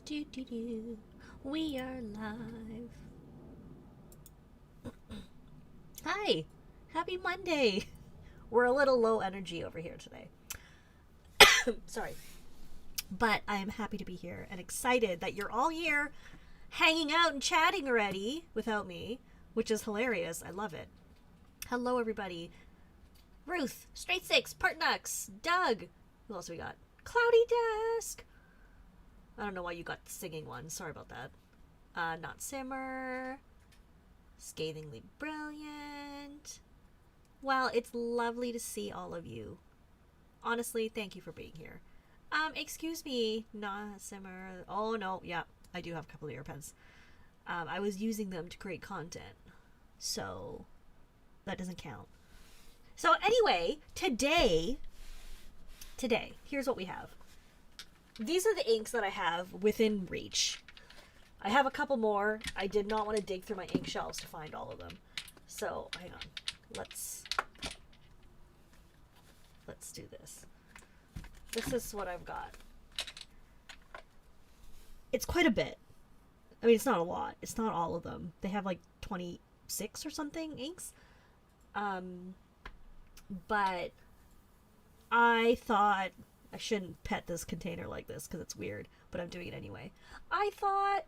Do, do, do. We are live. Hi. Happy Monday. We're a little low energy over here today. Sorry. But I am happy to be here and excited that you're all here hanging out and chatting already without me, which is hilarious. I love it. Hello, everybody. Ruth, Straight Six, Partnux, Doug. Who else we got? Cloudy Desk. I don't know why you got the singing one. Sorry about that. Not Simmer. Scathingly Brilliant. Well, it's lovely to see all of you. Honestly, thank you for being here. Excuse me, Not Simmer. Oh, no, yeah, I do have a couple of earpens. I was using them to create content. So, that doesn't count. So, anyway, today, here's what we have. These are the inks that I have within reach. I have a couple more. I did not want to dig through my ink shelves to find all of them. So, hang on. Let's do this. This is what I've got. It's quite a bit. I mean, it's not a lot. It's not all of them. They have like 26 or something inks. But I thought I shouldn't pet this container like this because it's weird, but I'm doing it anyway. I thought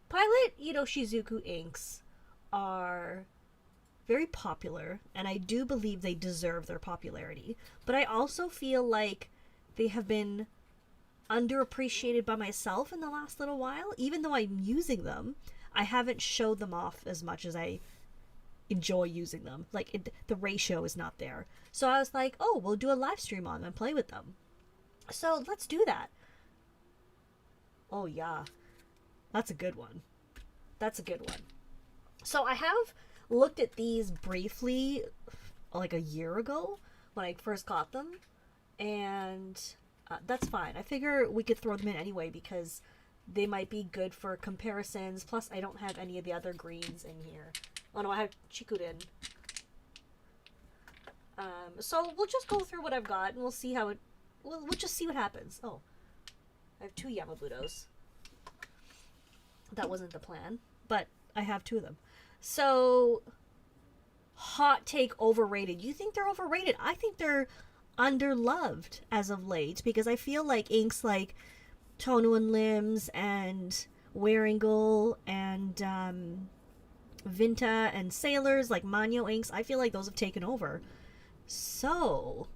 Pilot Iroshizuku inks are very popular, and I do believe they deserve their popularity, but I also feel like they have been underappreciated by myself in the last little while. Even though I'm using them, I haven't showed them off as much as I enjoy using them. Like, the ratio is not there. So I was like, oh, we'll do a live stream on them and play with them. So let's do that. Oh yeah, that's a good one. That's a good one. So I have looked at these briefly like a year ago when I first got them, and that's fine. I figure we could throw them in anyway because they might be good for comparisons. Plus, I don't have any of the other greens in here. Oh no, I have Chikurin. So we'll just go through what I've got and we'll see how it. We'll just see what happens. Oh, I have 2 Yamabutos. That wasn't the plan, but I have 2 of them. So, hot take, overrated. You think they're overrated? I think they're underloved as of late because I feel like inks like Tonu and Limbs and Waringle and Vinta and Sailors, like Manyo inks, I feel like those have taken over. So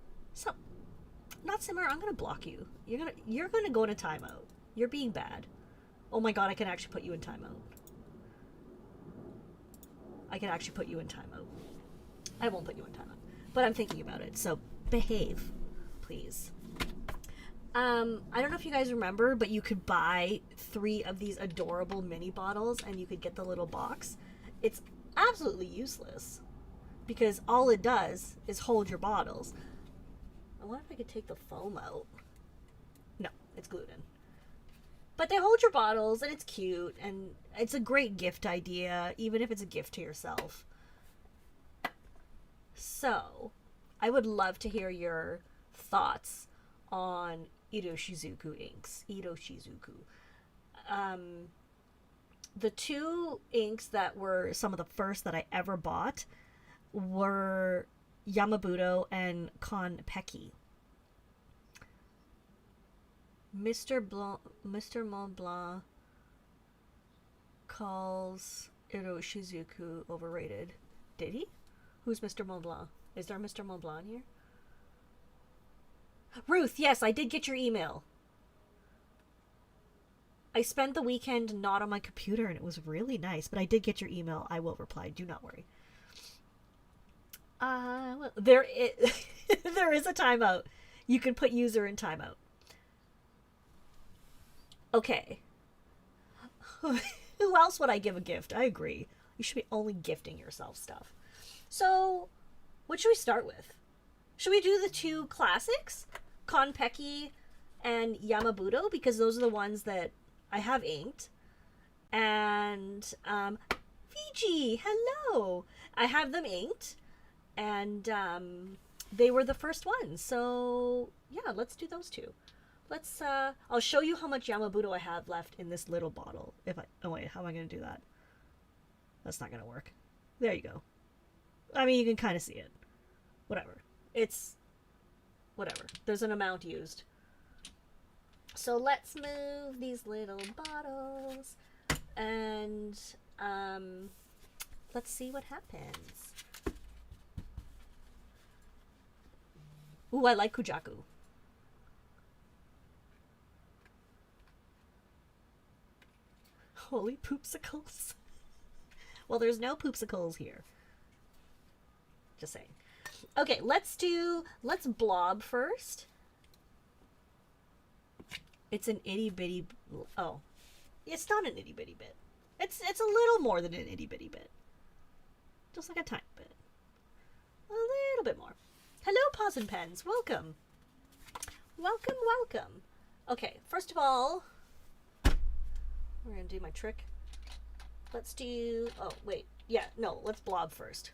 Not Simmer, I'm gonna block you. You're gonna go in a timeout. You're being bad. Oh my god, I can actually put you in timeout. I can actually put you in timeout. I won't put you in timeout, but I'm thinking about it. So behave, please. I don't know if you guys remember, but you could buy 3 of these adorable mini bottles, and you could get the little box. It's absolutely useless because all it does is hold your bottles. I wonder if I could take the foam out. No, it's glued in. But they hold your bottles, and it's cute, and it's a great gift idea, even if it's a gift to yourself. So, I would love to hear your thoughts on Iroshizuku inks. Iroshizuku. The 2 inks that were some of the first that I ever bought were Yamabuto and Konpeki. Mr. Mont Blanc calls Iroshizuku overrated. Did he? Who's Mr. Mont Blanc? Is there a Mr. Mont Blanc here? Ruth, yes, I did get your email. I spent the weekend not on my computer and it was really nice, but I did get your email. I will reply. Do not worry. Well, there is a timeout. You can put user in timeout. Okay. Who else would I give a gift? I agree. You should be only gifting yourself stuff. So, what should we start with? Should we do the 2 classics? Konpeki and Yamabuto, because those are the ones that I have inked. And, Fiji, hello! I have them inked. And they were the first ones. So, yeah, let's do those 2. Let's, I'll show you how much Yamabudo I have left in this little bottle. Oh wait, how am I going to do that? That's not going to work. There you go. I mean, you can kind of see it. Whatever. Whatever. There's an amount used. So let's move these little bottles and let's see what happens. Ooh, I like Kujaku. Holy poopsicles. Well, there's no poopsicles here. Just saying. Okay, let's blob first. It's an itty bitty. Oh, it's not an itty bitty bit. It's a little more than an itty bitty bit. Just like a tiny bit. A little bit more. Hello, Paws and Pens. Welcome. Welcome, welcome. Okay, first of all, we're gonna do my trick. Let's do. Oh wait, yeah, no. Let's blob first.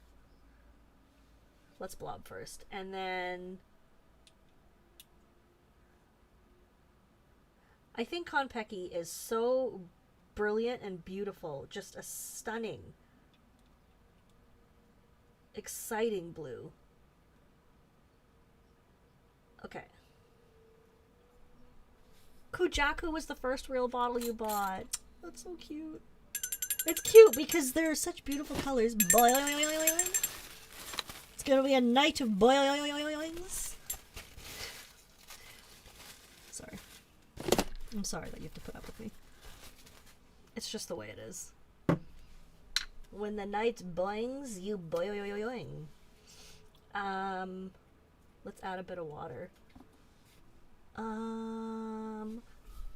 Let's blob first, and then. I think Konpeki is so brilliant and beautiful. Just a stunning, exciting blue. Okay. Kujaku was the first real bottle you bought. That's so cute. It's cute because they're such beautiful colors. Boing. It's gonna be a night of boings. Sorry. I'm sorry that you have to put up with me. It's just the way it is. When the night boings, you boing. Let's add a bit of water. I'm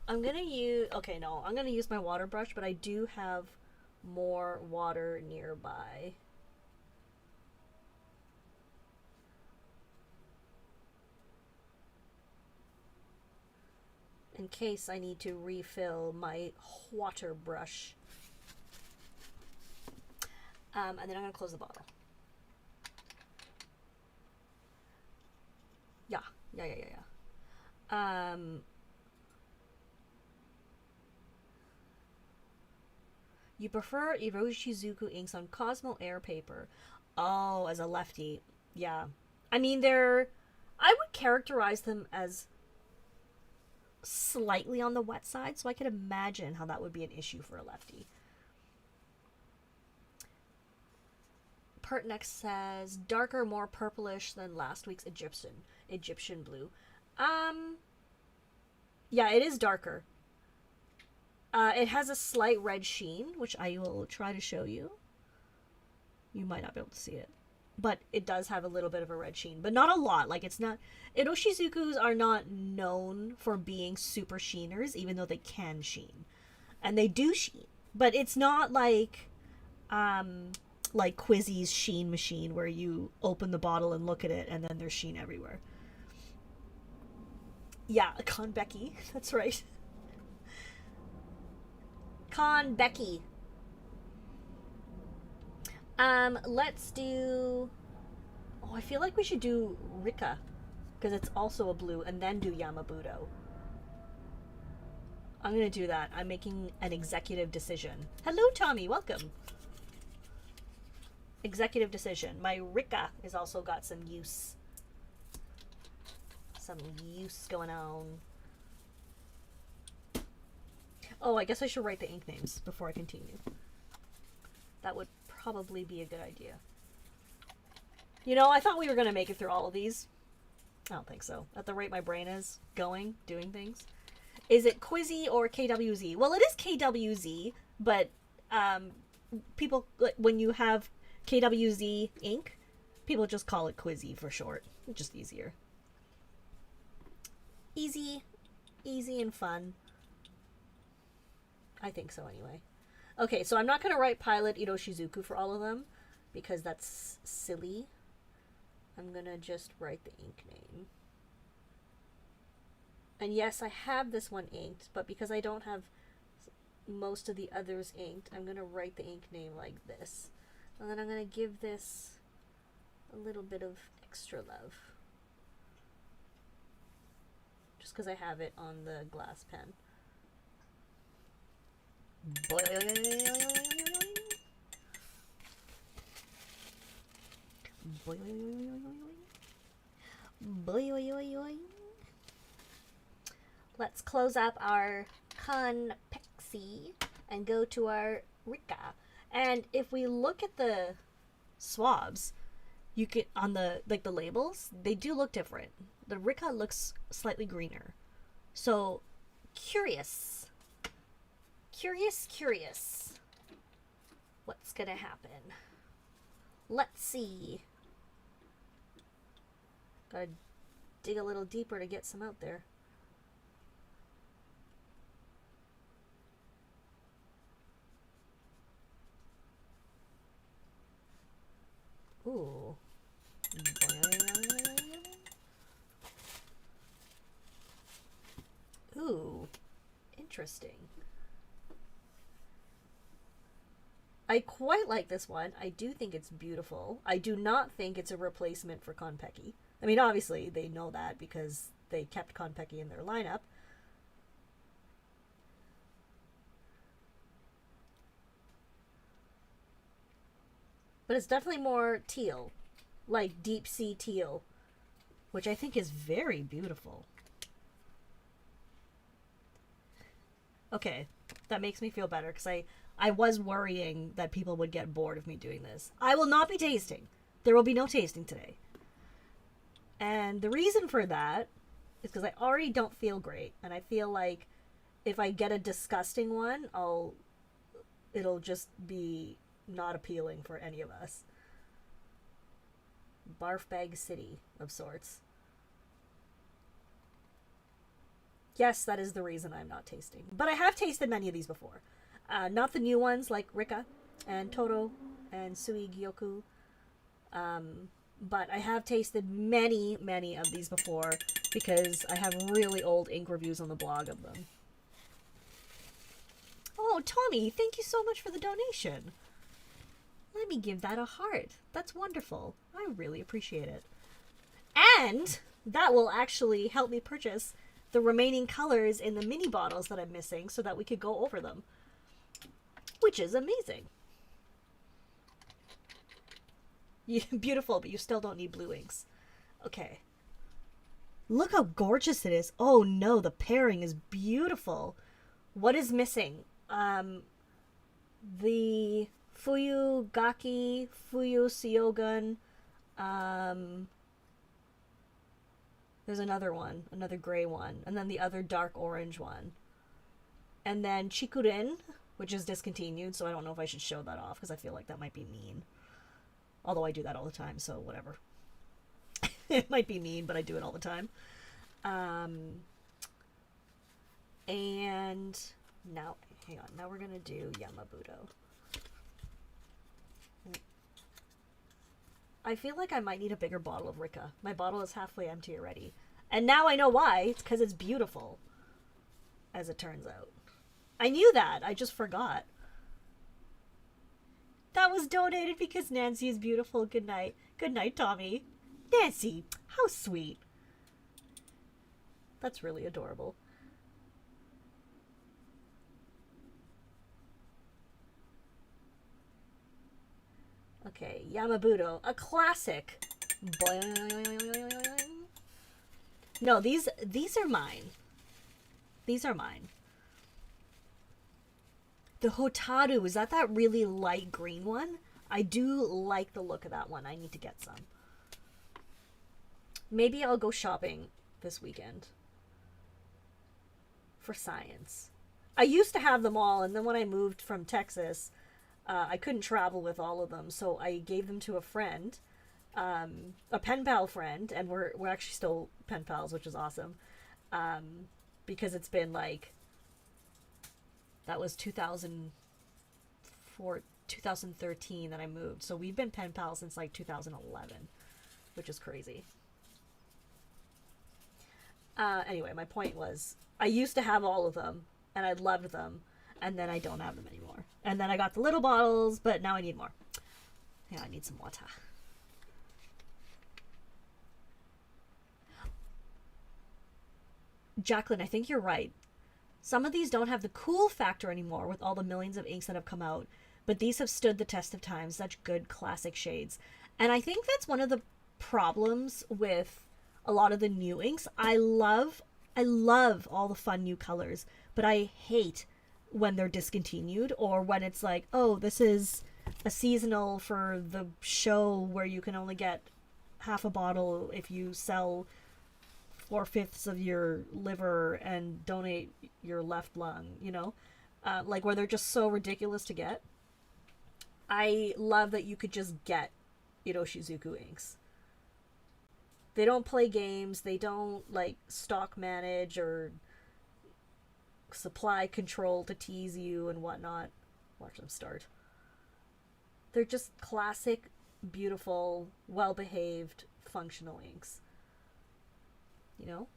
gonna use... Okay, no. I'm gonna use my water brush, but I do have more water nearby. In case I need to refill my water brush. And then I'm going to close the bottle. Yeah. You prefer iroshizuku inks on Cosmo Air paper. Oh, as a lefty. Yeah. I mean, I would characterize them as slightly on the wet side, so I could imagine how that would be an issue for a lefty. Pertnex says darker, more purplish than last week's Egyptian blue. Yeah, it is darker. It has a slight red sheen, which I will try to show you. You might not be able to see it, but it does have a little bit of a red sheen, but not a lot. Like, it's not... Iroshizukus are not known for being super sheeners, even though they can sheen. And they do sheen. But it's not like Quizzy's sheen machine, where you open the bottle and look at it, and then there's sheen everywhere. Yeah, Konpeki. That's right. Konpeki. Let's do... Oh, I feel like we should do Rika, because it's also a blue, and then do Yamabudo. I'm gonna do that. I'm making an executive decision. Hello, Tommy. Welcome. Executive decision. My Rika has also got some use. Some use going on. Oh, I guess I should write the ink names before I continue. That would probably be a good idea. You know, I thought we were going to make it through all of these. I don't think so. At the rate my brain is going, doing things. Is it Quizzy or KWZ? Well, it is KWZ, but people, when you have KWZ ink, people just call it Quizzy for short. It's just easier. Easy and fun. I think so anyway. Okay, so I'm not going to write Pilot Iroshizuku for all of them, because that's silly. I'm going to just write the ink name. And yes, I have this one inked, but because I don't have most of the others inked, I'm going to write the ink name like this. And then I'm going to give this a little bit of extra love. just because I have it on the glass pen. Let's close up our Conpexi and go to our Rika. And if we look at the swabs, you can, on the the labels, they do look different. The Rika looks slightly greener. So curious what's gonna happen. Let's see. Gotta dig a little deeper to get some out there. Ooh. Ooh. Interesting. I quite like this one. I do think it's beautiful. I do not think it's a replacement for Konpeki. I mean, obviously, they know that because they kept Konpeki in their lineup. But it's definitely more teal. Like deep sea teal. Which I think is very beautiful. Okay, that makes me feel better because I was worrying that people would get bored of me doing this. I will not be tasting. There will be no tasting today. And the reason for that is because I already don't feel great. And I feel like if I get a disgusting one, it'll just be not appealing for any of us. Barf bag city of sorts. Yes, that is the reason I'm not tasting. But I have tasted many of these before. Not the new ones like Rika and Toro and Sui Gyoku. But I have tasted many of these before because I have really old ink reviews on the blog of them. Oh, Tommy, thank you so much for the donation. Let me give that a heart. That's wonderful. I really appreciate it. And that will actually help me purchase the remaining colors in the mini bottles that I'm missing so that we could go over them. Which is amazing. Beautiful, but you still don't need blue inks. Okay. Look how gorgeous it is. Oh no, the pairing is beautiful. What is missing? The Fuyu Gaki, Fuyu Syogun. There's another one, another gray one, and then the other dark orange one. And then Chikurin, which is discontinued, so I don't know if I should show that off because I feel like that might be mean. Although I do that all the time, so whatever. It might be mean, but I do it all the time. And now, hang on, now we're going to do Yamabudo. I feel like I might need a bigger bottle of Rika. My bottle is halfway empty already. And now I know why. It's because it's beautiful, as it turns out. I knew that. I just forgot. That was donated because Nancy is beautiful. Good night. Good night, Tommy. Nancy, how sweet. That's really adorable. Okay, Yamabudo, a classic. Boing. No, these are mine. These are mine. The Hotaru, is that really light green one? I do like the look of that one. I need to get some. Maybe I'll go shopping this weekend. For science. I used to have them all, and then when I moved from Texas, I couldn't travel with all of them, so I gave them to a friend, a pen pal friend, and we're actually still pen pals, which is awesome, because it's been like, that was 2013 that I moved, so we've been pen pals since like 2011, which is crazy. Anyway, my point was, I used to have all of them, and I loved them, and then I don't have them anymore. And then I got the little bottles, but now I need more. Yeah, I need some water. Jacqueline, I think you're right. Some of these don't have the cool factor anymore with all the millions of inks that have come out, but these have stood the test of time, such good classic shades. And I think that's one of the problems with a lot of the new inks. I love all the fun new colors, but I hate when they're discontinued or when it's like, oh, this is a seasonal for the show where you can only get half a bottle if you sell 4/5 of your liver and donate your left lung, you know? Like where they're just so ridiculous to get. I love that you could just get iroshizuku inks. They don't play games, they don't like stock manage or supply control to tease you and whatnot. Watch them start. They're just classic, beautiful, well-behaved, functional inks. You know?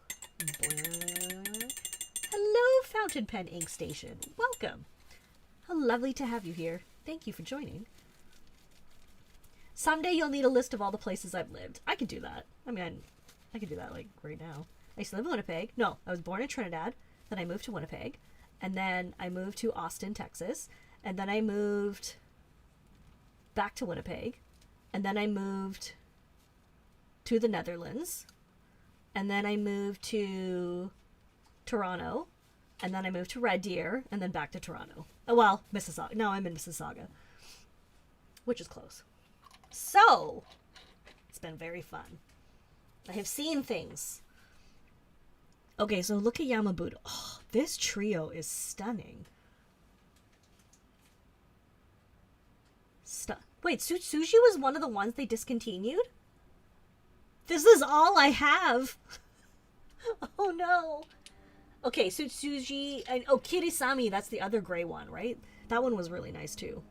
Hello, Fountain Pen Ink Station. Welcome. How lovely to have you here. Thank you for joining. Someday you'll need a list of all the places I've lived. I could do that. I mean, I could do that like right now. I used to live in Winnipeg. No, I was born in Trinidad. Then I moved to Winnipeg. And then I moved to Austin, Texas. And then I moved back to Winnipeg. And then I moved to the Netherlands. And then I moved to Toronto. And then I moved to Red Deer. And then back to Toronto. Oh, well, Mississauga. No, I'm in Mississauga. Which is close. So, it's been very fun. I have seen things. Okay, so look at Yamabudo. Oh, this trio is stunning. Wait, Sushi was one of the ones they discontinued? This is all I have. Oh no. Okay, Sushi and Kirisami, that's the other gray one, right? That one was really nice too.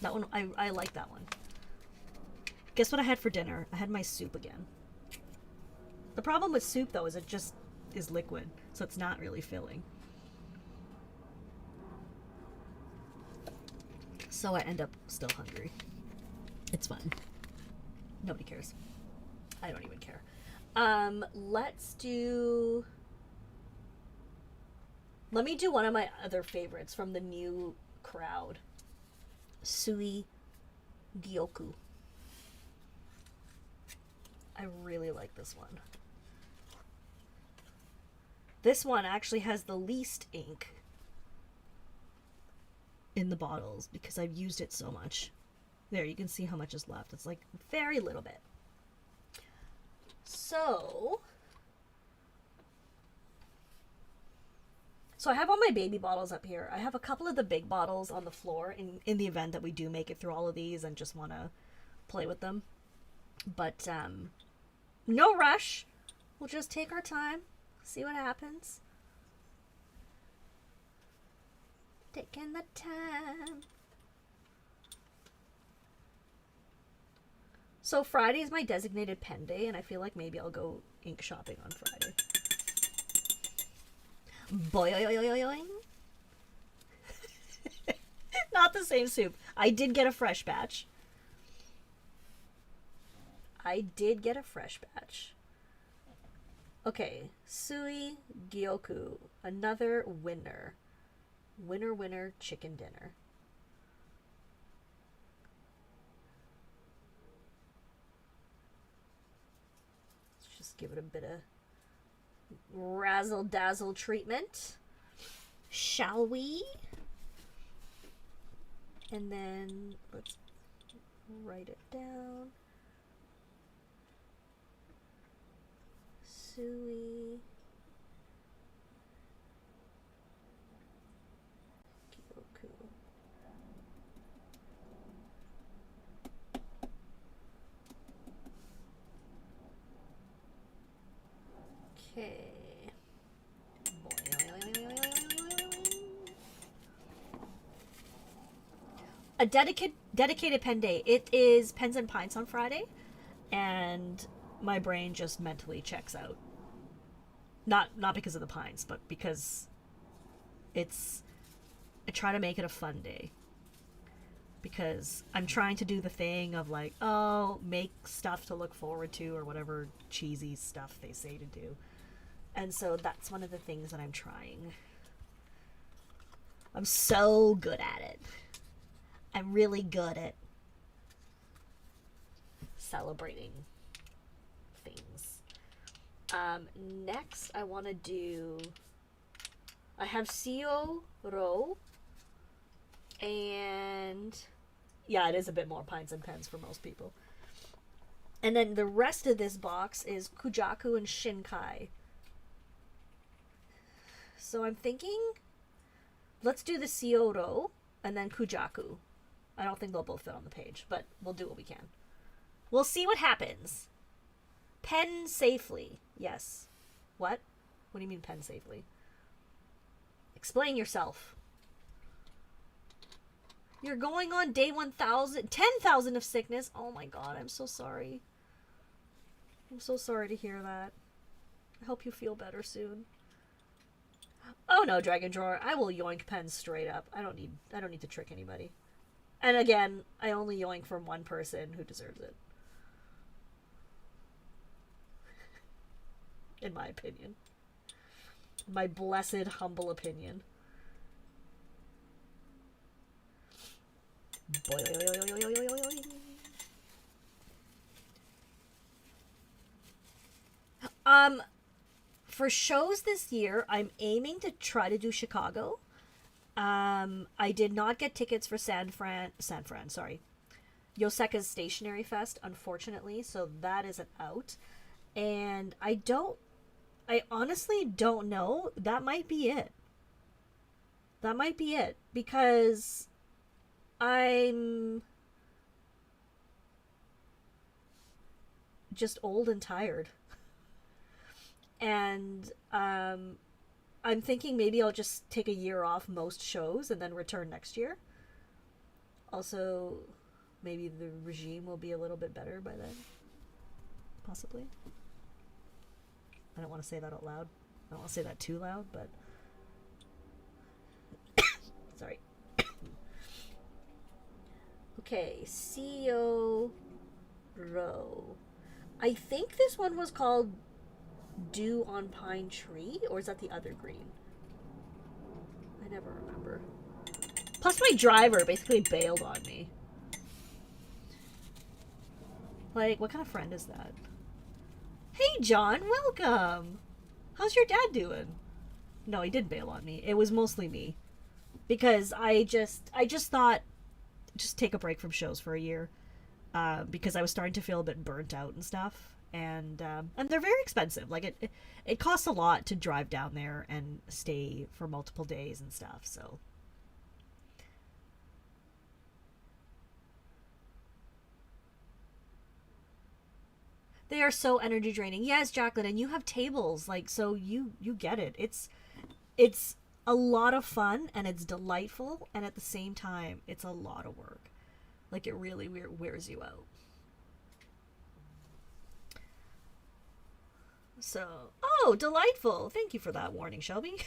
That one, I like that one. Guess what I had for dinner? I had my soup again. The problem with soup though is it just is liquid, so it's not really filling. So I end up still hungry. It's fine. Nobody cares. I don't even care. Let me do one of my other favorites from the new crowd. Sui Gyoku. I really like this one. This one actually has the least ink in the bottles because I've used it so much. There, you can see how much is left. It's like very little bit. So I have all my baby bottles up here. I have a couple of the big bottles on the floor in the event that we do make it through all of these and just want to play with them. But no rush. We'll just take our time, see what happens. Taking the time. So Friday is my designated pen day, and I feel like maybe I'll go ink shopping on Friday. Boing. Not the same soup. I did get a fresh batch. Okay, Sui Gyoku, another winner. Winner, chicken dinner. Let's just give it a bit of razzle-dazzle treatment. Shall we? And then let's write it down. Sui Gyoku. Okay. A dedicated pen day. It is Pens and Pints on Friday, and my brain just mentally checks out. Not because of the pints, but because I try to make it a fun day. Because I'm trying to do the thing of like, oh, make stuff to look forward to or whatever cheesy stuff they say to do. And so that's one of the things that I'm trying. I'm so good at it. I'm really good at celebrating things. Next, I want to do... I have Sio Ro. And... yeah, it is a bit more pines and pens for most people. And then the rest of this box is Kujaku and Shinkai. So I'm thinking, let's do the Sio-ro and then Kujaku. I don't think they'll both fit on the page, but we'll do what we can. We'll see what happens. Pen safely. Yes. What? What do you mean pen safely? Explain yourself. You're going on day 1,000, 10,000 of sickness. Oh my god, I'm so sorry. I'm so sorry to hear that. I hope you feel better soon. Oh no, Dragon Drawer, I will yoink pens straight up. I don't need to trick anybody. And again, I only yoink from one person who deserves it. In my opinion. My blessed, humble opinion. For shows this year, I'm aiming to try to do Chicago. I did not get tickets for San Fran, Yoseka's Stationery Fest, unfortunately, so that isn't out. And I honestly don't know. That might be it. That might be it, because I'm just old and tired. And I'm thinking maybe I'll just take a year off most shows and then return next year. Also, maybe the regime will be a little bit better by then. Possibly. I don't want to say that out loud. I don't want to say that too loud, but... sorry. Okay, CEO Row. I think this one was called Dew on Pine Tree, or is that the other green? I never remember. Plus my driver basically bailed on me. Like, what kind of friend is that? Hey John, welcome! How's your dad doing? No, he did bail on me. It was mostly me. Because I just thought, just take a break from shows for a year. Because I was starting to feel a bit burnt out and stuff. And they're very expensive. Like, it costs a lot to drive down there and stay for multiple days and stuff, so. They are so energy draining. Yes, Jacqueline, and you have tables, like, so you get it. It's a lot of fun, and it's delightful, and at the same time, it's a lot of work. Like, it really wears you out. So, oh, delightful. Thank you for that warning, Shelby.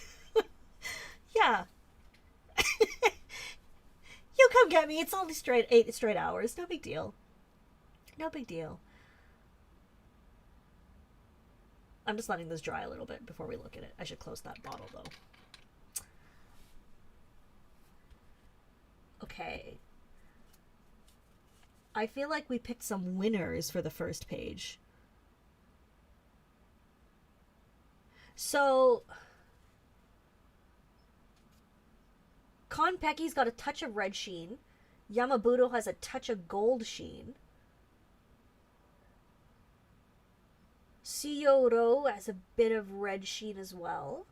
Yeah. You come get me. It's only 8 straight hours. No big deal. No big deal. I'm just letting this dry a little bit before we look at it. I should close that bottle, though. Okay. I feel like we picked some winners for the first page. So, Konpeki's got a touch of red sheen. Yamabudo has a touch of gold sheen. Siyoro has a bit of red sheen as well.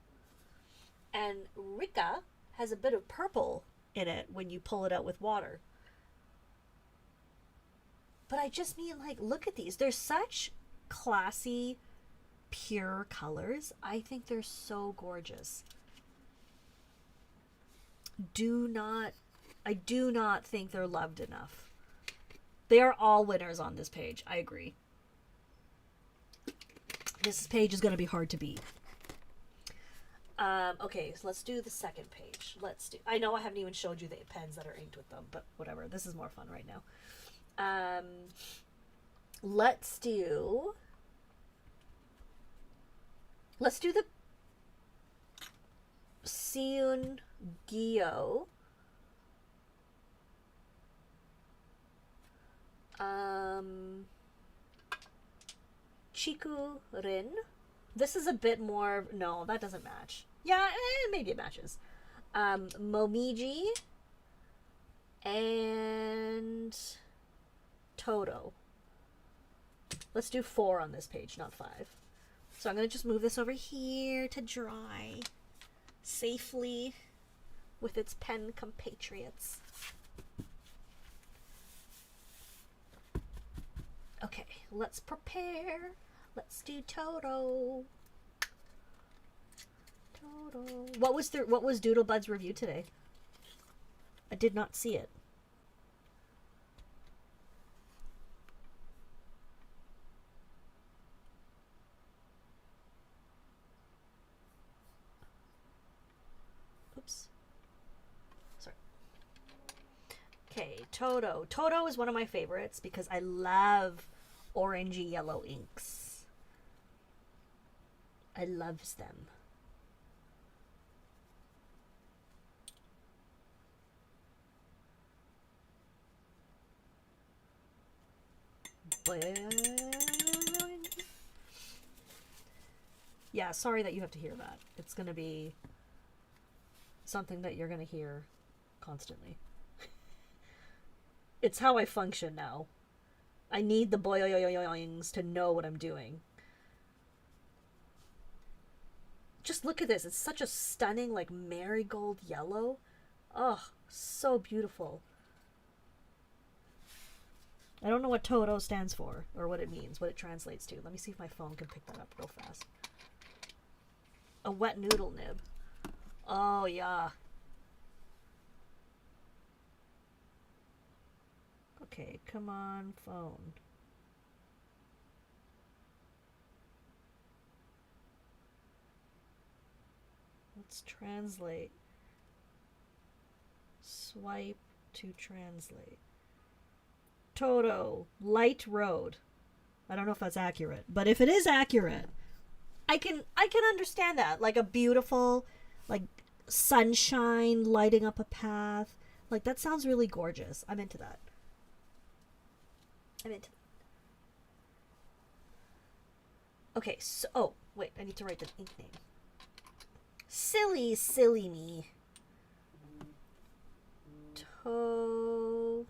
And Rika has a bit of purple in it when you pull it out with water. But I just mean, like, look at these. They're such classy, pure colors. I think they're so gorgeous. I do not think they're loved enough. They are all winners on this page. I agree. This page is going to be hard to beat. Okay, so let's do the second page. I know I haven't even showed you the pens that are inked with them, but whatever. This is more fun right now. Let's do Let's do the Seun Gyo. Chikurin. This is a bit more. No, that doesn't match. Yeah, maybe it matches. Momiji and Toto. Let's do 4 on this page, not 5. So I'm going to just move this over here to dry safely with its pen compatriots. Okay, let's prepare. Let's do Toto. Toto. What was Doodlebud's review today? I did not see it. Oops. Sorry. Okay, Toto. Toto is one of my favorites because I love orangey yellow inks. I loves them. Yeah, sorry that you have to hear that. It's going to be something that you're going to hear constantly. It's how I function now. I need the boings to know what I'm doing. Just look at this. It's such a stunning, like, marigold yellow. Oh, so beautiful. I don't know what Toto stands for, or what it means, what it translates to. Let me see if my phone can pick that up real fast. A wet noodle nib. Oh, yeah. Okay, come on, phone. Let's translate. Swipe to translate. Toto, light road. I don't know if that's accurate, but if it is accurate, I can understand that. Like a beautiful, like, sunshine lighting up a path. Like, that sounds really gorgeous. I'm into that. I'm into that. Okay, so, oh, wait, I need to write the ink name. Silly me. Toro.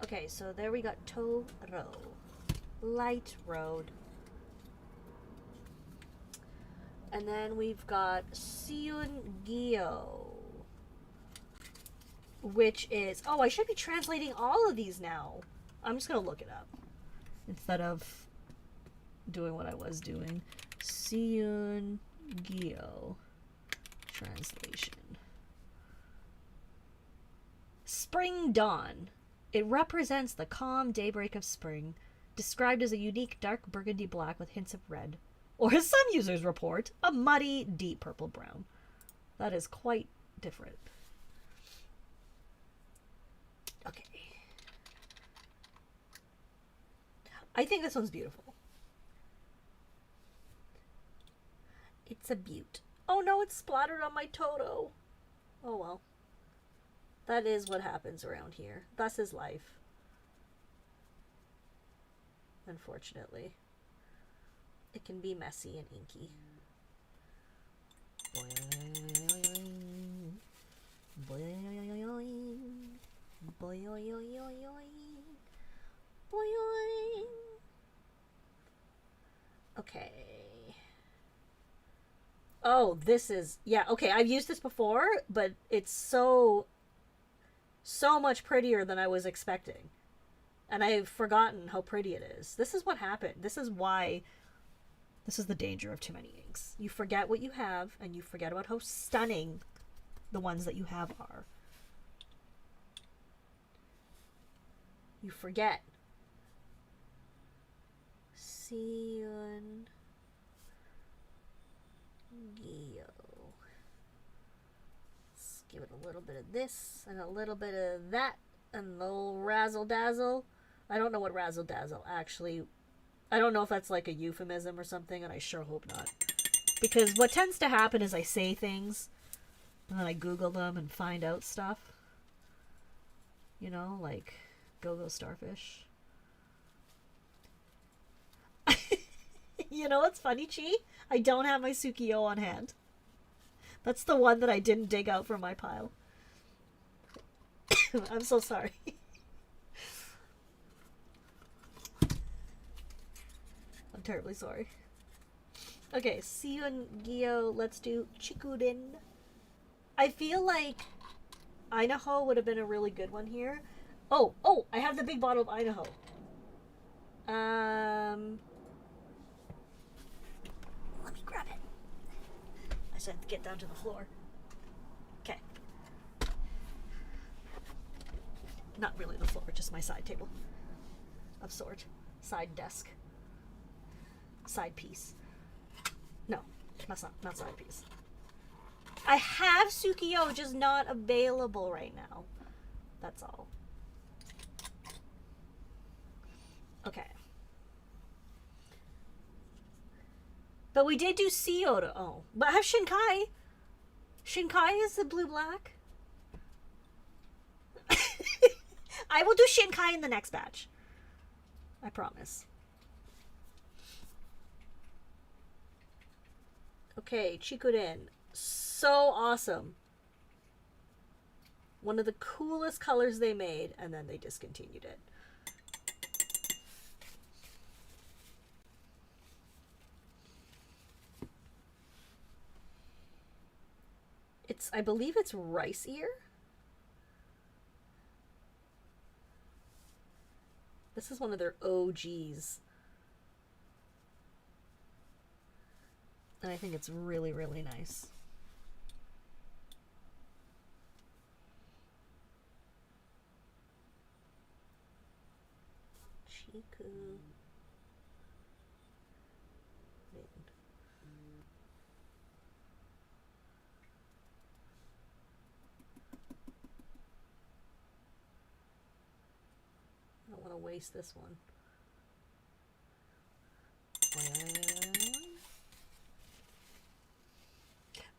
Okay, so there we got Toro. Light road. And then we've got Seungyo, which is... Oh, I should be translating all of these now. I'm just going to look it up instead of doing what I was doing. Seungyo translation. Spring dawn. It represents the calm daybreak of spring, described as a unique dark burgundy black with hints of red. Or, as some users report, a muddy, deep purple brown. That is quite different. Okay. I think this one's beautiful. It's a beaut. Oh no, it's splattered on my Toto. Oh well. That is what happens around here. Thus is life. Unfortunately. It can be messy and inky. Okay. Oh, this is... Yeah, okay, I've used this before, but it's so much prettier than I was expecting. And I've forgotten how pretty it is. This is what happened. This is why... This is the danger of too many inks. You forget what you have, and you forget about how stunning the ones that you have are. You forget. Seiyun Gyo. Let's give it a little bit of this and a little bit of that and a little razzle dazzle. I don't know what razzle dazzle actually. I don't know if that's like a euphemism or something, and I sure hope not. Because what tends to happen is I say things and then I Google them and find out stuff. You know, like go-go starfish. You know what's funny, Chi? I don't have my Sukiyo on hand. That's the one that I didn't dig out from my pile. I'm so sorry. I'm terribly sorry. Okay, Seiyun Gyo, let's do Chikurin. I feel like Idaho would have been a really good one here. Oh, I have the big bottle of Idaho. Let me grab it. I just have to get down to the floor. Okay. Not really the floor, just my side table. Of sort. Side desk. Side piece. No, that's not side piece. I have Sukiyo, just not available right now. That's all. Okay. But we did do Seiyota. Oh, but I have Shinkai. Shinkai is the blue-black. I will do Shinkai in the next batch. I promise. Okay, Chikurin. So awesome. One of the coolest colors they made, and then they discontinued it. I believe it's rice ear. This is one of their OGs. And I think it's really, really nice. Chiku. I don't want to waste this one.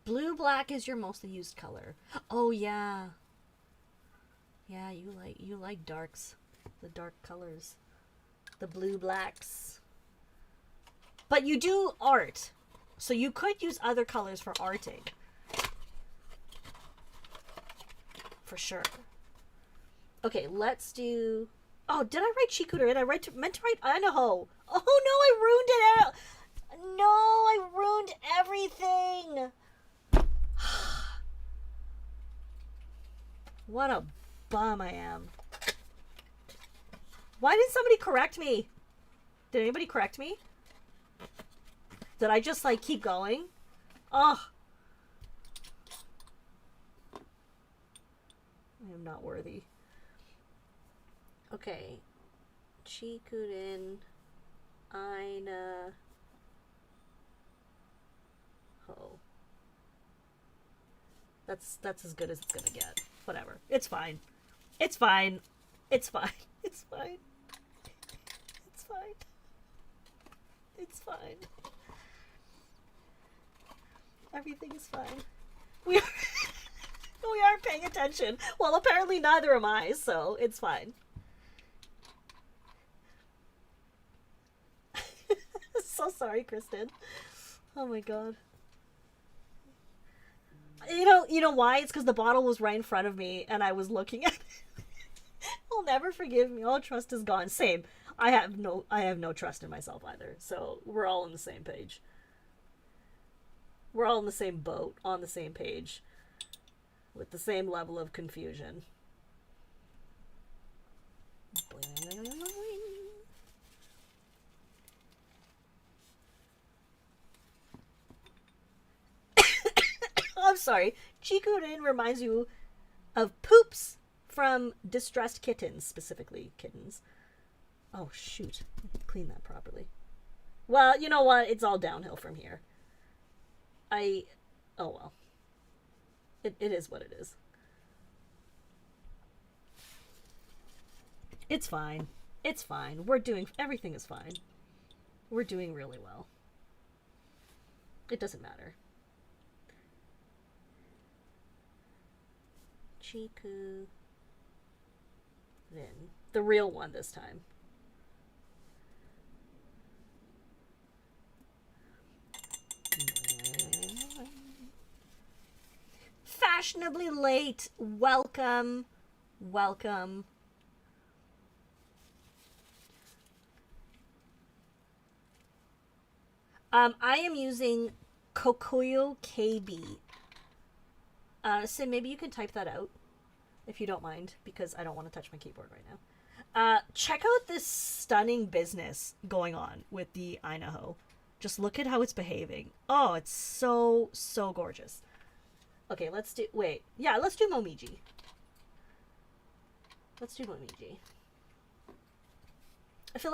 Blue black is your mostly used color. Oh yeah. Yeah, you like darks. The dark colors. The blue blacks. But you do art. So you could use other colors for arting. For sure. Okay, let's do... Oh, did I write Chikurin? I meant to write Idaho. Oh no, I ruined it out. No, I ruined everything. What a bum I am. Why didn't somebody correct me? Did anybody correct me? Did I just like keep going? Oh. I am not worthy. Okay. Chikurin, Ina, Ho. That's as good as it's gonna get. Whatever. It's fine. It's fine. It's fine. It's fine. It's fine. It's fine. Everything is fine. We aren't paying attention. Well, apparently neither am I, so it's fine. So sorry, Kristen. Oh my god. You know why? It's because the bottle was right in front of me and I was looking at it. I'll never forgive me. All trust is gone. Same. I have no trust in myself either. So we're all on the same page. We're all in the same boat, on the same page, with the same level of confusion. I'm sorry. Chikurin reminds you of poops from distressed kittens, specifically kittens. Oh, shoot. Clean that properly. Well, you know what? It's all downhill from here. Oh well. It is what it is. It's fine. It's fine. Everything is fine. We're doing really well. It doesn't matter. Chiku. Then. The real one this time. Fashionably late. Welcome. Welcome. I am using Kokuyo KB. Sim, maybe you can type that out if you don't mind, because I don't want to touch my keyboard right now. Check out this stunning business going on with the Inaho. Just look at how it's behaving. Oh, it's so, so gorgeous. Okay, let's do Momiji. Let's do Momiji. I feel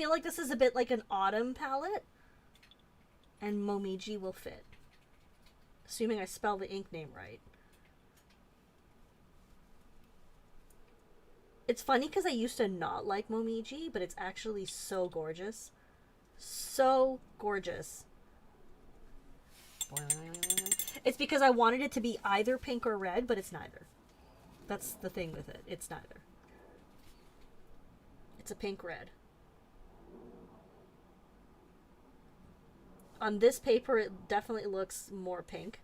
like this is a bit like an autumn palette, and Momiji will fit. Assuming I spell the ink name right. It's funny because I used to not like Momiji, but it's actually so gorgeous. So gorgeous. It's because I wanted it to be either pink or red, but it's neither. That's the thing with it. It's neither. It's a pink red. On this paper, it definitely looks more pink.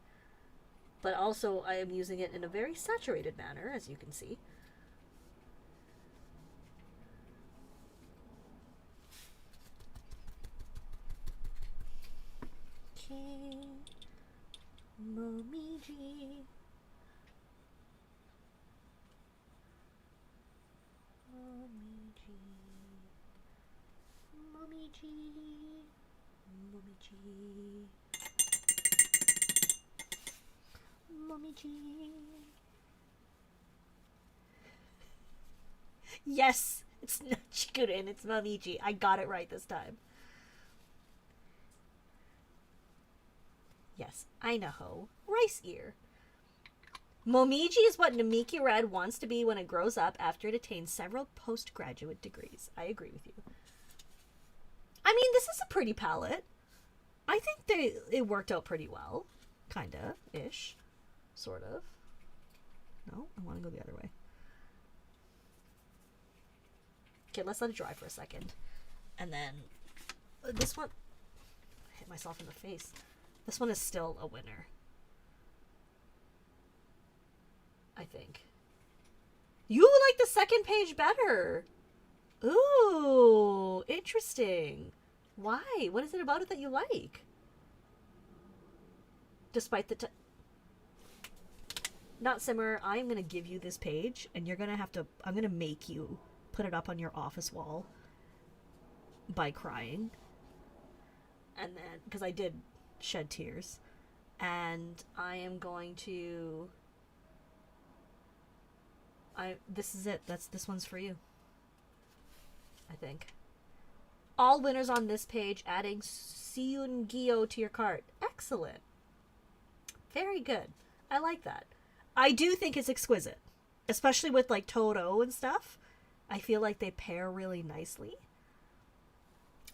But also, I am using it in a very saturated manner, as you can see. Okay. Momiji. Momiji. Momiji. Momiji. Momiji. Yes! It's not Chikurin, it's Momiji. I got it right this time. Yes, Inaho. Rice ear. Momiji is what Namiki Red wants to be when it grows up after it attains several postgraduate degrees. I agree with you. I mean, this is a pretty palette. I think it worked out pretty well. Kinda. Ish. Sort of. No? I want to go the other way. Okay, let's let it dry for a second. And then this one... I hit myself in the face. This one is still a winner. I think. You like the second page better. Ooh, interesting. Why? What is it about it that you like? Despite the... Not Simmer, I'm going to give you this page, and you're going to have to... I'm going to make you put it up on your office wall by crying. And then... Because I did shed tears. And I am going to... This is it. This one's for you. I think. All winners on this page, adding Seungyo to your cart. Excellent. Very good. I like that. I do think it's exquisite. Especially with like Toto and stuff. I feel like they pair really nicely.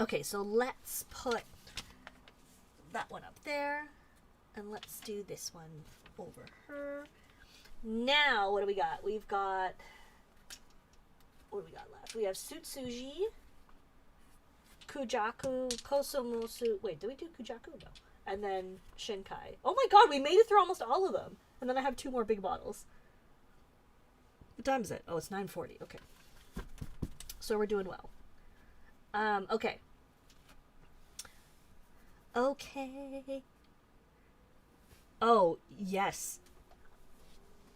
Okay, so let's put that one up there. And let's do this one over her. Now, what do we got? We've got... What do we got left? We have Sutsuji, Kujaku, Kosomosu... Wait, did we do Kujaku? No. And then Shinkai. Oh my god, we made it through almost all of them. And then I have 2 more big bottles. What time is it? Oh, it's 9:40. Okay. So we're doing well. Okay. Okay. Oh, yes.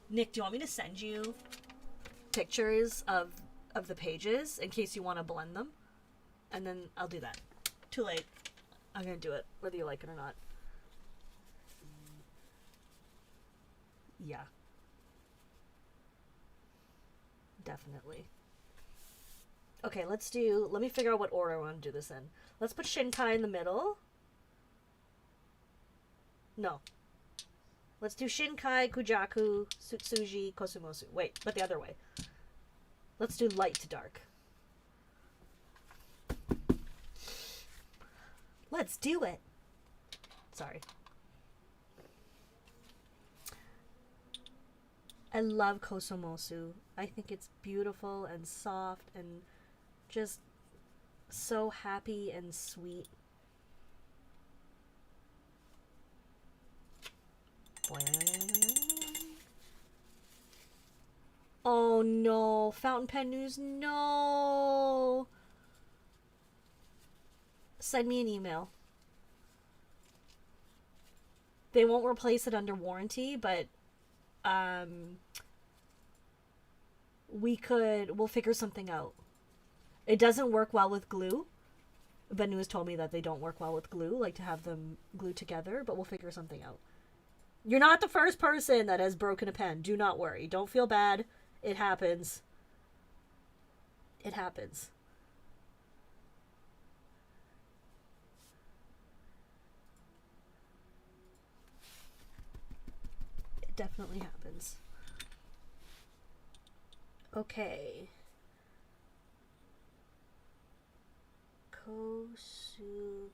Nick, do you want me to send you pictures of the pages in case you want to blend them? And then I'll do that. Too late. I'm going to do it, whether you like it or not. Yeah. Definitely. Okay, let me figure out what order I want to do this in. Let's put Shinkai in the middle. No. Let's do Shinkai, Kujaku, Sutsuji, Kosumosu. Wait, but the other way. Let's do light to dark. Let's do it. Sorry. I love Kosumosu. I think it's beautiful and soft and just so happy and sweet. Oh no, fountain pen news, no. Send me an email. They won't replace it under warranty, but we'll figure something out. It doesn't work well with glue. Benu has told me that they don't work well with glue, like to have them glued together, but we'll figure something out. You're not the first person that has broken a pen. Do not worry. Don't feel bad. It happens. It happens. It definitely happens. Okay. Kosumosu.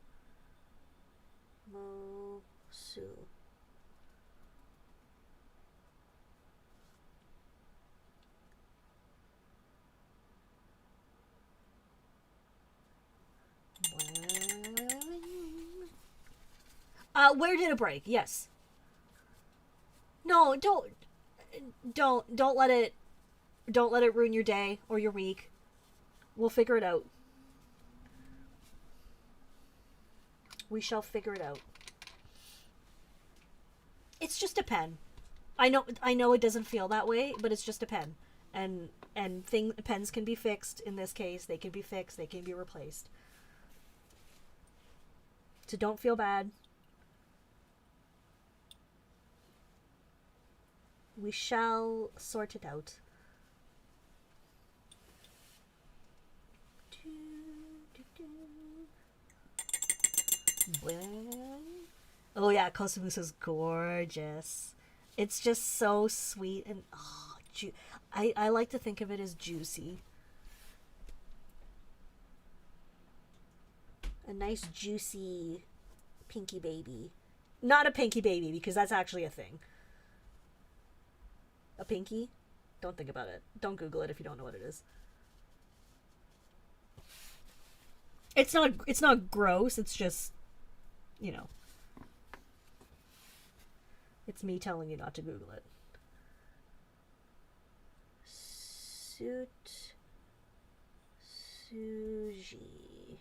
Where did it break? Yes. No, don't let it ruin your day or your week. We'll figure it out. We shall figure it out. It's just a pen. I know it doesn't feel that way, but it's just a pen. And pens can be fixed in this case. They can be fixed, they can be replaced. So don't feel bad. We shall sort it out. Oh yeah, Kosumosu's gorgeous. It's just so sweet and I like to think of it as juicy. A nice juicy pinky baby. Not a pinky baby, because that's actually a thing. A pinky? Don't think about it. Don't Google it if you don't know what it is. It's not gross, it's just, you know. It's me telling you not to Google it. Suji.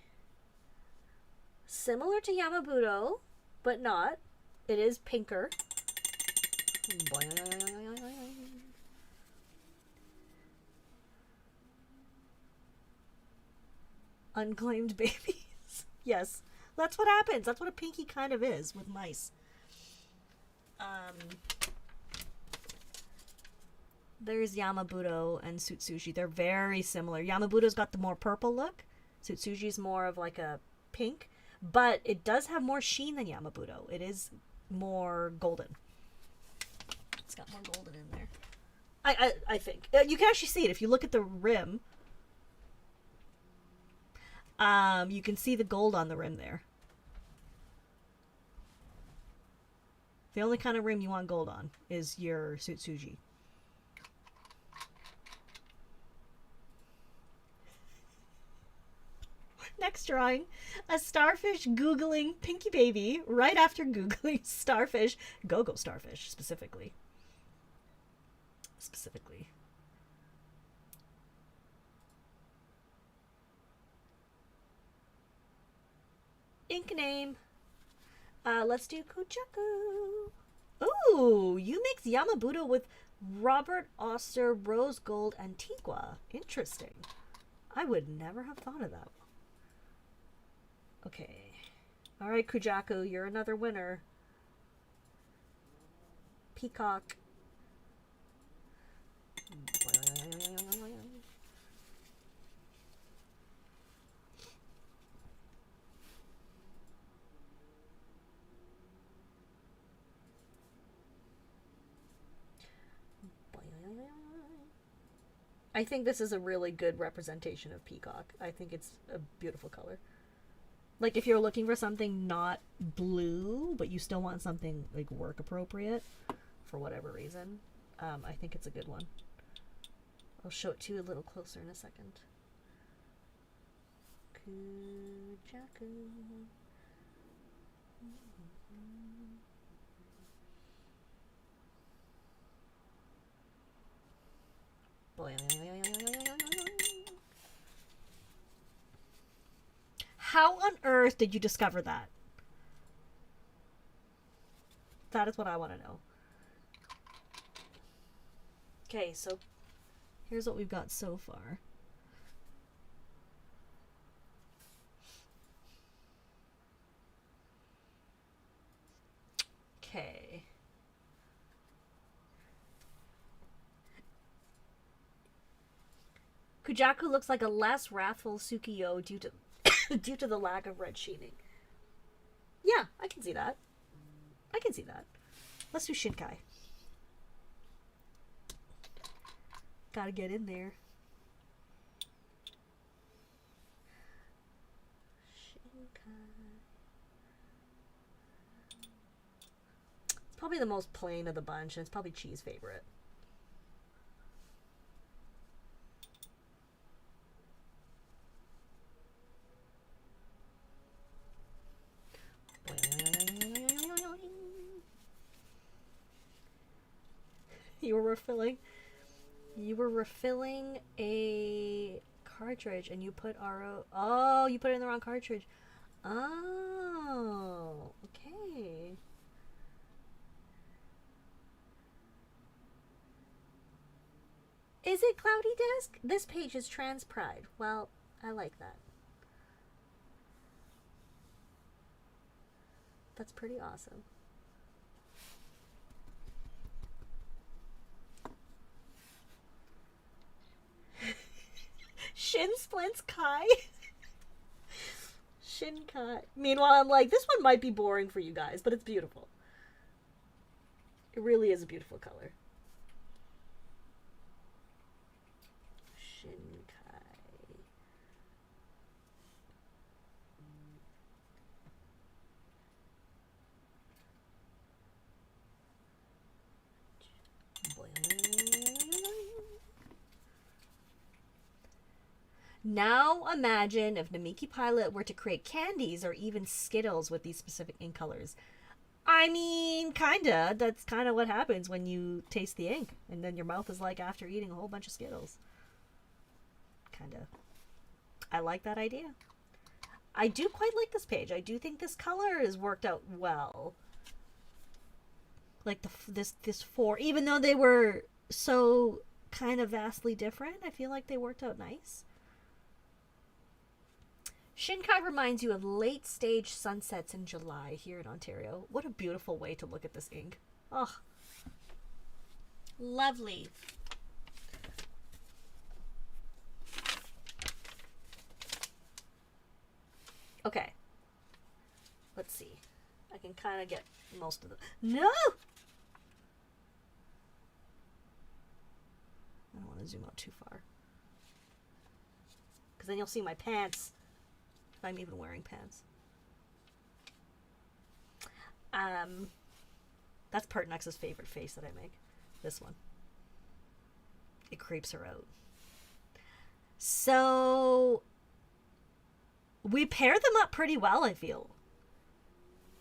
Similar to Yamabudo, but not. It is pinker. Unclaimed babies. Yes. That's what happens. That's what a pinky kind of is with mice. There's Yamabudo and Sutsuji. They're very similar. Yamabudo's got the more purple look. Sutsuji's more of like a pink. But it does have more sheen than Yamabudo. It is more golden. It's got more golden in there. I think. You can actually see it. If you look at the rim, you can see the gold on the rim there. The only kind of rim you want gold on is your Sutsuji. Next drawing, a starfish Googling Pinky Baby right after Googling starfish, go-go starfish specifically. Ink name. Let's do Kujaku. Ooh, you mix Yamabudo with Robert Oster Rose Gold Antigua. Interesting. I would never have thought of that. Okay. All right, Kujaku, you're another winner. Peacock. I think this is a really good representation of peacock. I think it's a beautiful color. Like, if you're looking for something not blue, but you still want something, like, work appropriate, for whatever reason, I think it's a good one. I'll show it to you a little closer in a second. Kujaku. How on earth did you discover that? That is what I want to know. Okay, so here's what we've got so far. Okay. Kujaku looks like a less wrathful Tsukiyo due to due to the lack of red sheening. Yeah, I can see that. I can see that. Let's do Shinkai. Gotta get in there. Shinkai. It's probably the most plain of the bunch, and it's probably Chi's favorite. You were refilling a cartridge and you put RO. Oh, you put it in the wrong cartridge. Oh, okay. Is it Cloudy Desk? This page is Trans Pride. Well, I like that. That's pretty awesome. Shin splints Kai. Shinkai. Meanwhile, I'm like, this one might be boring for you guys, but it's beautiful. It really is a beautiful color. Shinkai. Now imagine if Namiki Pilot were to create candies or even Skittles with these specific ink colors. I mean, kinda. That's kind of what happens when you taste the ink. And then your mouth is like after eating a whole bunch of Skittles. Kinda. I like that idea. I do quite like this page. I do think this color has worked out well. Like this four, even though they were so kind of vastly different, I feel like they worked out nice. Shinkai reminds you of late stage sunsets in July here in Ontario. What a beautiful way to look at this ink. Oh, lovely. Okay. Let's see. I can kind of get most of the... No! I don't want to zoom out too far. Because then you'll see my pants. If I'm even wearing pants. That's Pertnex's favorite face that I make. This one. It creeps her out. So... we pair them up pretty well, I feel.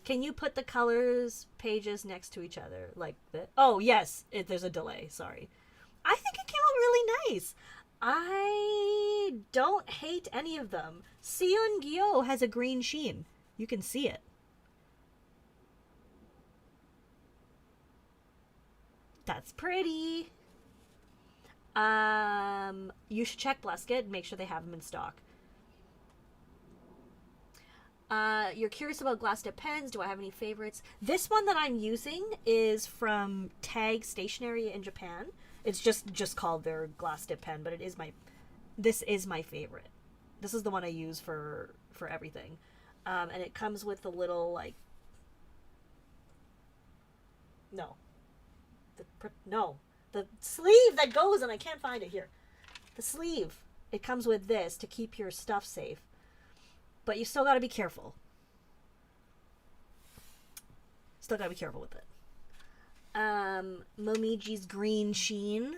Can you put the colors pages next to each other like that? Oh, yes. There's a delay. Sorry. I think it came out really nice. I don't hate any of them. Seon Gyo has a green sheen. You can see it. That's pretty. You should check Blesket and make sure they have them in stock. You're curious about glass tip pens. Do I have any favorites? This one that I'm using is from Tag Stationery in Japan. It's just called their glass tip pen, but this is my favorite. This is the one I use for everything. And it comes with a little, like... No. The sleeve that goes, and I can't find it here. The sleeve, it comes with this to keep your stuff safe. But you still got to be careful. Still got to be careful with it. Momiji's green sheen.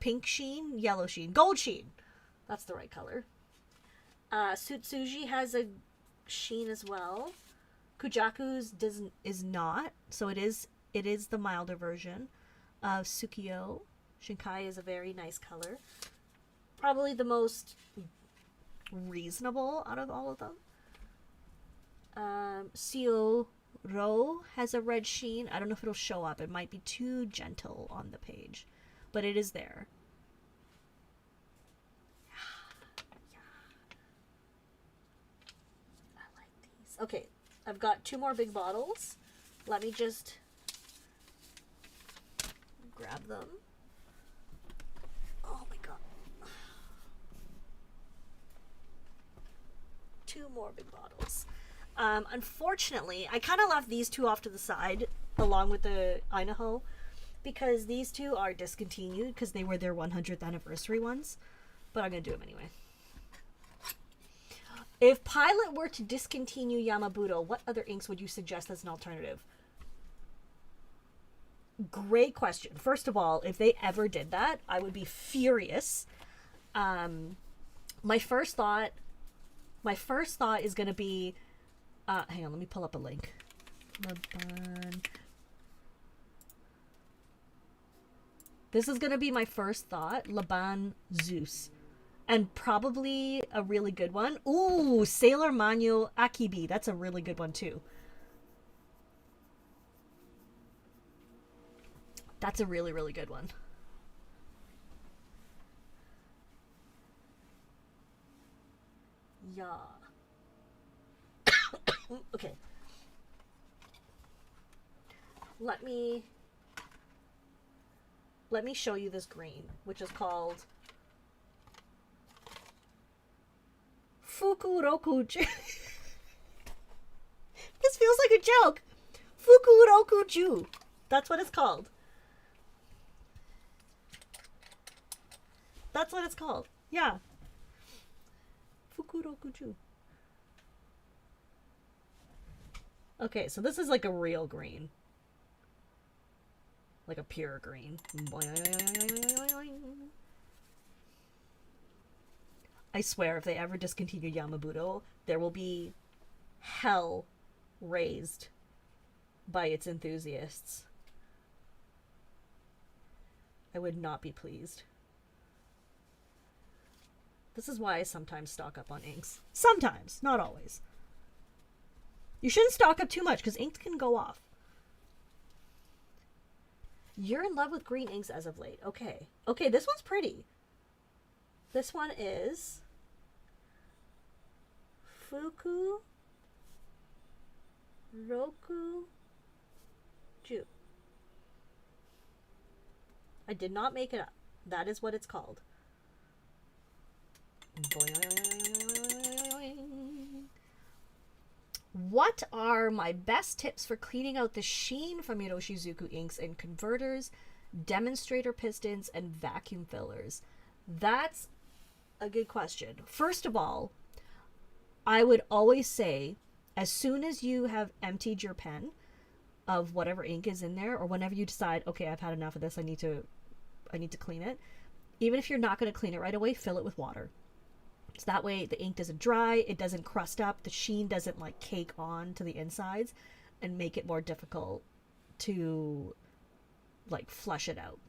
Pink sheen. Yellow sheen. Gold sheen. That's the right color. Sutsuji has a sheen as well. Kujaku's is not. So it is the milder version of Tsukio. Shinkai is a very nice color. Probably the most reasonable out of all of them. Sio Ro has a red sheen. I don't know if it'll show up. It might be too gentle on the page, but it is there. Yeah. I like these. Okay, I've got 2 more big bottles. Let me just grab them. Oh my god. 2 more big bottles. Unfortunately, I kind of left these 2 off to the side along with the Idaho because these 2 are discontinued because they were their 100th anniversary ones. But I'm going to do them anyway. If Pilot were to discontinue Yamabudo, what other inks would you suggest as an alternative? Great question. First of all, if they ever did that, I would be furious. My first thought is going to be hang on, let me pull up a link. Laban. This is going to be my first thought. Laban Zeus. And probably a really good one. Ooh, Sailor Manyo Akibi. That's a really good one too. That's a really, really good one. Yeah. Okay. Let me show you this green, which is called Fukurokuju. This feels like a joke. Fukurokuju. That's what it's called. That's what it's called. Yeah. Fukurokuju. Okay, so this is like a real green. Like a pure green. I swear, if they ever discontinue Yamabudo, there will be hell raised by its enthusiasts. I would not be pleased. This is why I sometimes stock up on inks. Sometimes, not always. You shouldn't stock up too much because inks can go off. You're in love with green inks as of late. Okay. Okay, this one's pretty. This one is Fuku Roku Ju. I did not make it up. That is what it's called. What are my best tips for cleaning out the sheen from iroshizuku inks in converters, demonstrator pistons, and vacuum fillers? That's a good question. First of all, I would always say, as soon as you have emptied your pen of whatever ink is in there, or whenever you decide, okay, I've had enough of this, I need to clean it, even if you're not going to clean it right away, fill it with water. So that way the ink doesn't dry, it doesn't crust up, the sheen doesn't like cake on to the insides and make it more difficult to like flush it out.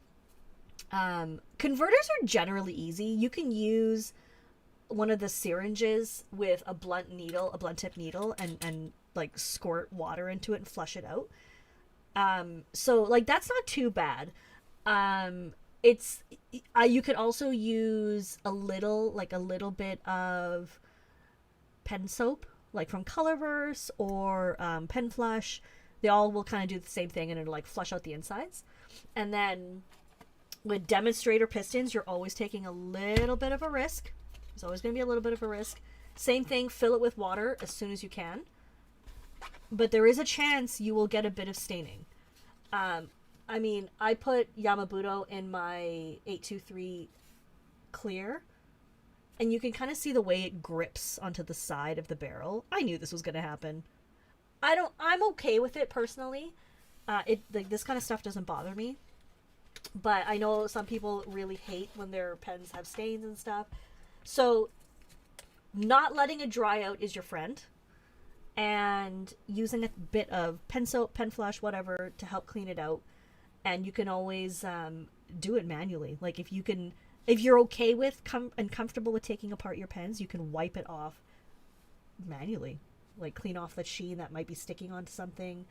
Converters are generally easy. You can use one of the syringes with a blunt tip needle and like squirt water into it and flush it out. So like that's not too bad. You could also use a little bit of pen soap, like from Colorverse or Pen Flush. They all will kind of do the same thing, and it'll like flush out the insides. And then with demonstrator pistons, you're always taking a little bit of a risk. There's always going to be a little bit of a risk. Same thing, fill it with water as soon as you can. But there is a chance you will get a bit of staining. I mean, I put Yamabudo in my 823 clear, and you can kind of see the way it grips onto the side of the barrel. I knew this was going to happen. I'm okay with it personally. This kind of stuff doesn't bother me. But I know some people really hate when their pens have stains and stuff. So not letting it dry out is your friend. And using a bit of pen soap, pen flush, whatever, to help clean it out. And you can always do it manually. Like if you're okay with and comfortable with taking apart your pens, you can wipe it off manually. Like clean off the sheen that might be sticking onto something.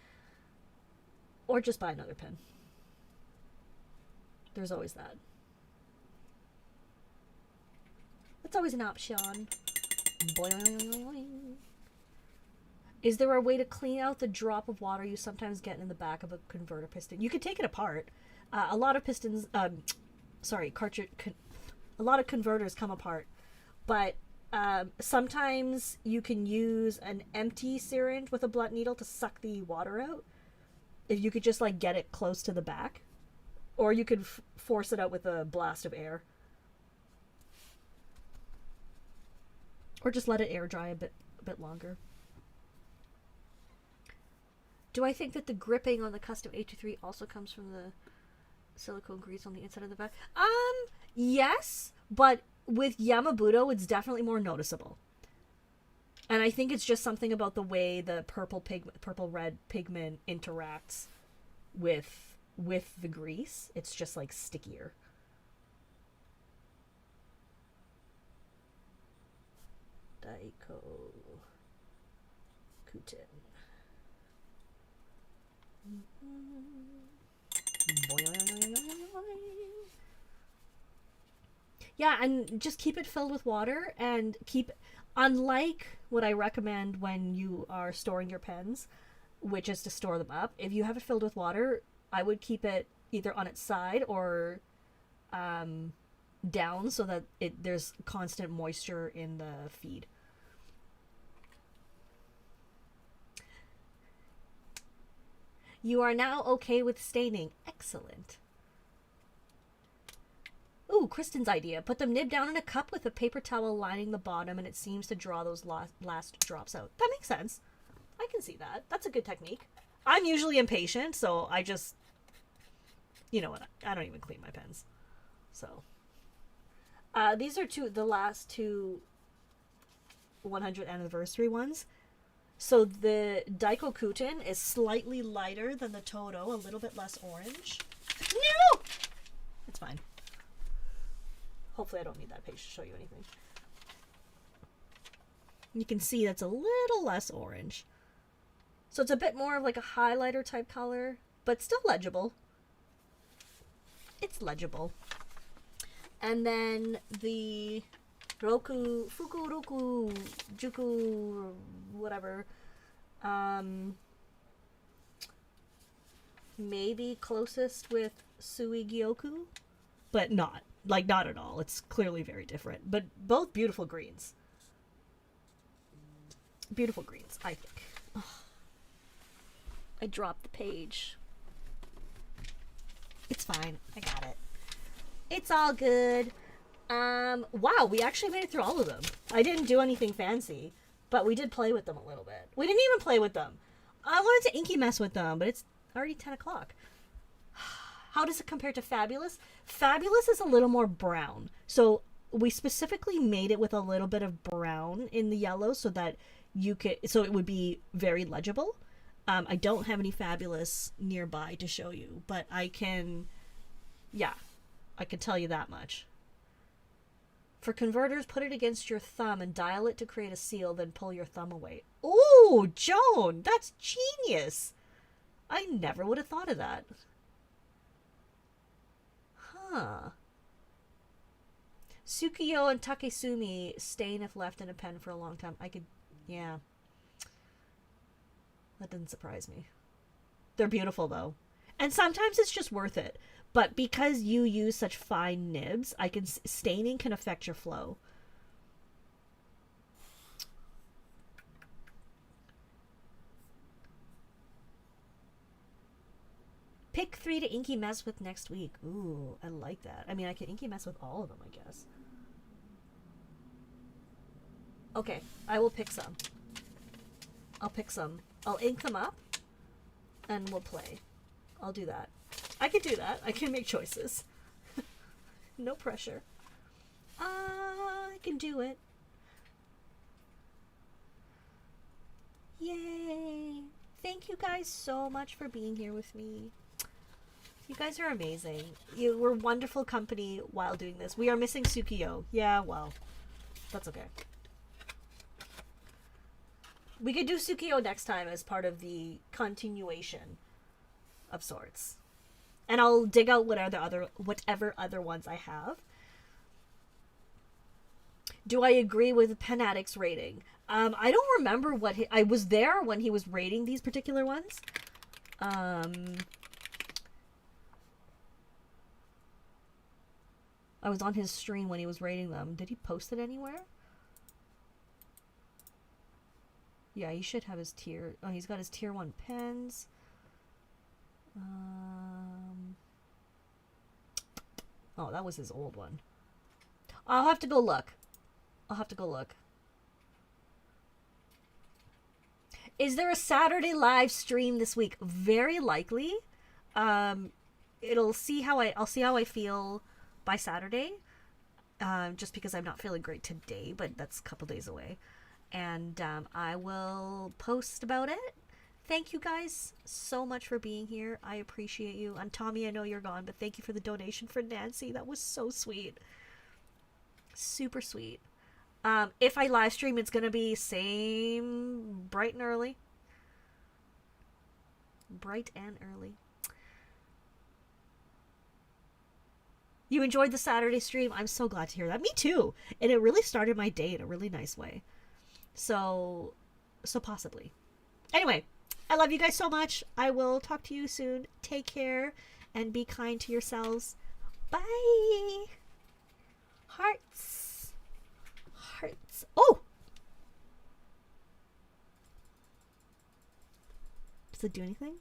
Or just buy another pen. There's always that. That's always an option. Boing. Is there a way to clean out the drop of water you sometimes get in the back of a converter piston? You could take it apart. A lot of pistons, a lot of converters come apart, but sometimes you can use an empty syringe with a blunt needle to suck the water out. If you could just like get it close to the back, or you could force it out with a blast of air, or just let it air dry a bit longer. Do I think that the gripping on the custom 823 also comes from the silicone grease on the inside of the back? Yes, but with Yamabudo, it's definitely more noticeable. And I think it's just something about the way the purple-red pigment interacts with the grease. It's just like stickier. Daiko Kuten. Yeah, and just keep it filled with water, and unlike what I recommend when you are storing your pens, which is to store them up, if you have it filled with water, I would keep it either on its side or down so that there's constant moisture in the feed. You are now okay with staining. Excellent. Ooh, Kristen's idea. Put them nib down in a cup with a paper towel lining the bottom, and it seems to draw those last drops out. That makes sense. I can see that. That's a good technique. I'm usually impatient, so I just... You know what? I don't even clean my pens. So... these are the last two 100th anniversary ones. So the Daikokuten is slightly lighter than the Todo, a little bit less orange. No! It's fine. Hopefully I don't need that page to show you anything. You can see that's a little less orange. So it's a bit more of like a highlighter type color, but still legible. It's legible. And then the Fukuroku Juku, whatever, maybe closest with Sui Gyoku, but not at all. It's clearly very different, but both beautiful greens. Beautiful greens, I think. Ugh. I dropped the page. It's fine. I got it. It's all good. Wow, we actually made it through all of them. I didn't do anything fancy, but we did play with them a little bit. We didn't even play with them. I wanted to inky mess with them, but it's already 10 o'clock. How does it compare to Fabulous? Fabulous is a little more brown. So we specifically made it with a little bit of brown in the yellow so that so it would be very legible. I don't have any Fabulous nearby to show you, but I can tell you that much. For converters, put it against your thumb and dial it to create a seal, then pull your thumb away. Ooh, Joan, that's genius. I never would have thought of that. Huh. Tsukiyo and Takesumi stain if left in a pen for a long time. Yeah. That doesn't surprise me. They're beautiful, though. And sometimes it's just worth it. But because you use such fine nibs, staining can affect your flow. Pick 3 to inky mess with next week. Ooh, I like that. I mean, I can inky mess with all of them, I guess. Okay, I will pick some. I'll pick some. I'll ink them up, and we'll play. I'll do that. I can do that. I can make choices. No pressure. I can do it. Yay! Thank you guys so much for being here with me. You guys are amazing. You were wonderful company while doing this. We are missing Sukiyo. Yeah, well, that's okay. We could do Sukiyo next time as part of the continuation of sorts. And I'll dig out whatever other ones I have. Do I agree with Pen Addict's rating? I don't remember what I was there when he was rating these particular ones. I was on his stream when he was rating them. Did he post it anywhere? Yeah, he should have his tier. Oh, he's got his tier 1 pens. Oh, that was his old one. I'll have to go look. Is there a Saturday live stream this week? Very likely. I'll see how I feel by Saturday. Just because I'm not feeling great today, but that's a couple days away. And I will post about it. Thank you guys so much for being here. I appreciate you. And Tommy, I know you're gone, but thank you for the donation for Nancy. That was so sweet. Super sweet. If I live stream, it's going to be same bright and early. Bright and early. You enjoyed the Saturday stream? I'm so glad to hear that. Me too. And it really started my day in a really nice way. So possibly. Anyway, I love you guys so much. I will talk to you soon. Take care and be kind to yourselves. Bye. Hearts. Hearts. Oh! Does it do anything?